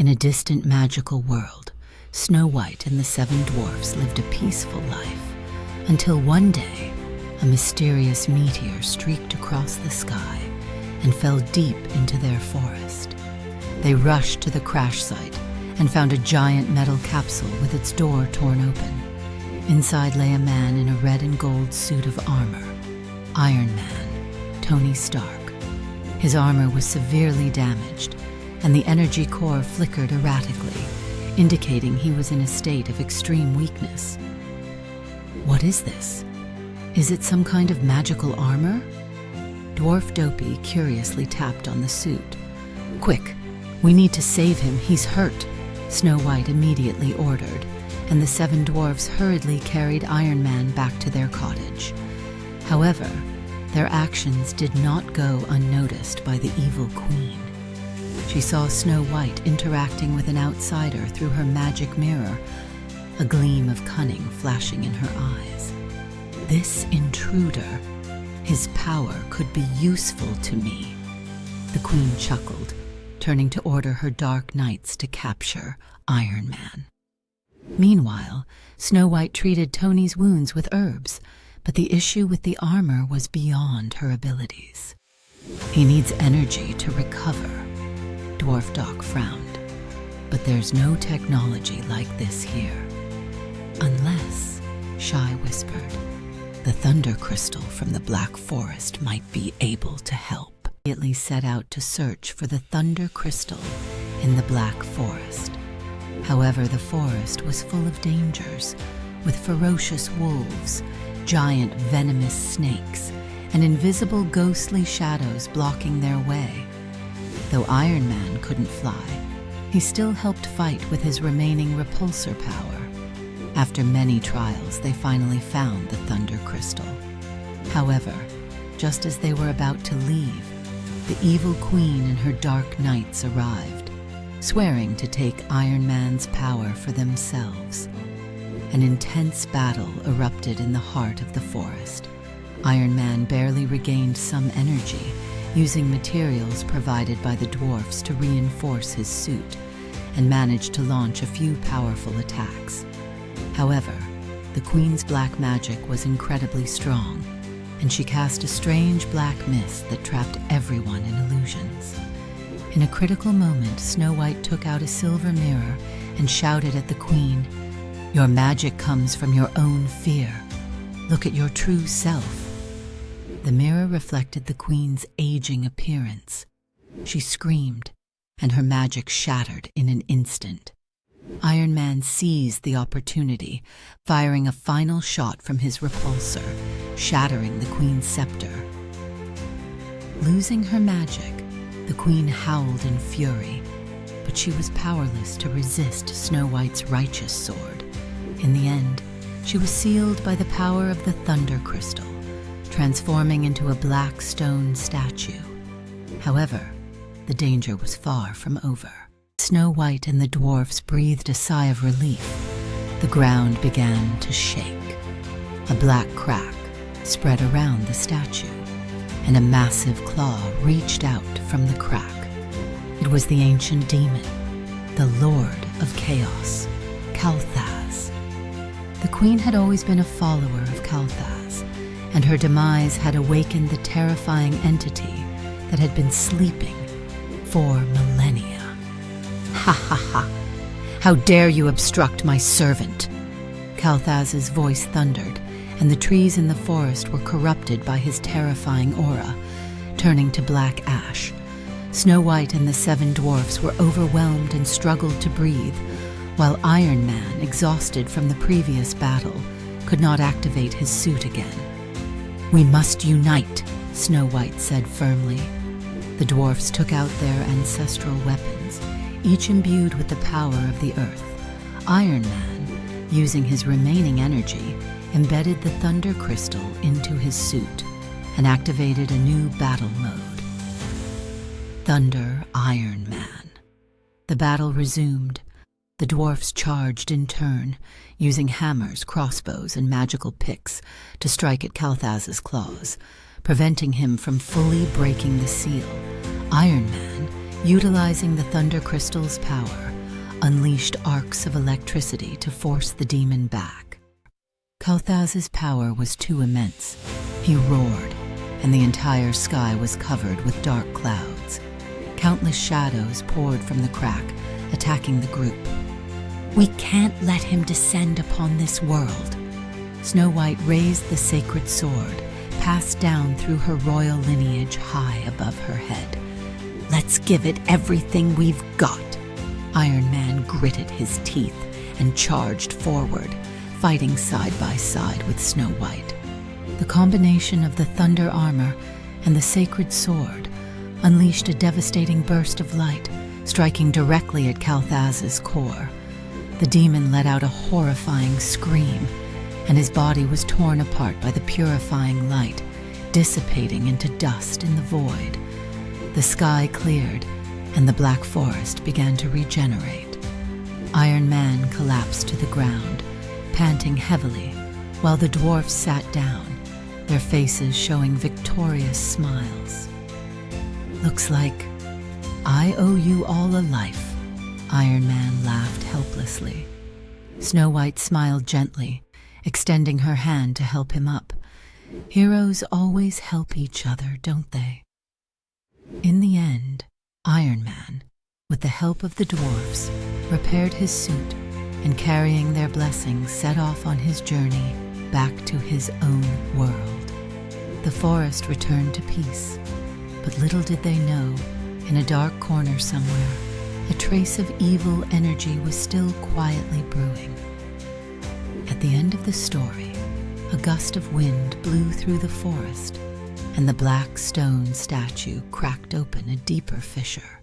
In a distant magical world, Snow White and the 7 dwarfs lived a peaceful life, until one day, a mysterious meteor streaked across the sky and fell deep into their forest. They rushed to the crash site and found a giant metal capsule with its door torn open. Inside lay a man in a red and gold suit of armor, Iron Man, Tony Stark. His armor was severely damaged, and the energy core flickered erratically, indicating he was in a state of extreme weakness. What is this? Is it some kind of magical armor? Dwarf Dopey curiously tapped on the suit. "Quick, we need to save him, he's hurt," Snow White immediately ordered, and the 7 dwarfs hurriedly carried Iron Man back to their cottage. However, their actions did not go unnoticed by the evil queen. She saw Snow White interacting with an outsider through her magic mirror, a gleam of cunning flashing in her eyes. "This intruder, his power could be useful to me," the queen chuckled, turning to order her dark knights to capture Iron Man. Meanwhile, Snow White treated Tony's wounds with herbs, but the issue with the armor was beyond her abilities. "He needs energy to recover," Dwarf Doc frowned. "But there's no technology like this here." "Unless," Shy whispered, "the thunder crystal from the Black Forest might be able to help." He immediately set out to search for the thunder crystal in the Black Forest. However, the forest was full of dangers, with ferocious wolves, giant venomous snakes, and invisible ghostly shadows blocking their way. Though Iron Man couldn't fly, he still helped fight with his remaining repulsor power. After many trials, they finally found the thunder crystal. However, just as they were about to leave, the evil queen and her dark knights arrived, swearing to take Iron Man's power for themselves. An intense battle erupted in the heart of the forest. Iron Man barely regained some energy, using materials provided by the dwarfs to reinforce his suit, and managed to launch a few powerful attacks. However, the queen's black magic was incredibly strong, and she cast a strange black mist that trapped everyone in illusions. In a critical moment, Snow White took out a silver mirror and shouted at the queen, "Your magic comes from your own fear. Look at your true self." The mirror reflected the queen's aging appearance. She screamed, and her magic shattered in an instant. Iron Man seized the opportunity, firing a final shot from his repulsor, shattering the queen's scepter. Losing her magic, the queen howled in fury, but she was powerless to resist Snow White's righteous sword. In the end, she was sealed by the power of the thunder crystal, transforming into a black stone statue. However, the danger was far from over. Snow White and the dwarfs breathed a sigh of relief. The ground began to shake. A black crack spread around the statue, and a massive claw reached out from the crack. It was the ancient demon, the Lord of Chaos, Kalthaz. The queen had always been a follower of Kalthaz, and her demise had awakened the terrifying entity that had been sleeping for millennia. "Ha ha ha! How dare you obstruct my servant!" Kalthaz's voice thundered, and the trees in the forest were corrupted by his terrifying aura, turning to black ash. Snow White and the 7 dwarfs were overwhelmed and struggled to breathe, while Iron Man, exhausted from the previous battle, could not activate his suit again. "We must unite," Snow White said firmly. The dwarfs took out their ancestral weapons, each imbued with the power of the earth. Iron Man, using his remaining energy, embedded the thunder crystal into his suit and activated a new battle mode. Thunder Iron Man. The battle resumed. The dwarfs charged in turn, using hammers, crossbows, and magical picks to strike at Kalthaz's claws, preventing him from fully breaking the seal. Iron Man, utilizing the thunder crystal's power, unleashed arcs of electricity to force the demon back. Kalthaz's power was too immense. He roared, and the entire sky was covered with dark clouds. Countless shadows poured from the crack, attacking the group. "We can't let him descend upon this world." Snow White raised the sacred sword, passed down through her royal lineage high above her head. "Let's give it everything we've got." Iron Man gritted his teeth and charged forward, fighting side by side with Snow White. The combination of the thunder armor and the sacred sword unleashed a devastating burst of light, striking directly at Kalthaz's core. The demon let out a horrifying scream, and his body was torn apart by the purifying light, dissipating into dust in the void. The sky cleared, and the black forest began to regenerate. Iron Man collapsed to the ground, panting heavily, while the dwarfs sat down, their faces showing victorious smiles. "Looks like I owe you all a life," Iron Man laughed helplessly. Snow White smiled gently, extending her hand to help him up. Heroes always help each other, don't they? In the end, Iron Man, with the help of the dwarfs, repaired his suit and, carrying their blessings, set off on his journey back to his own world. The forest returned to peace, but little did they know, in a dark corner somewhere, a trace of evil energy was still quietly brewing. At the end of the story, a gust of wind blew through the forest, and the black stone statue cracked open a deeper fissure.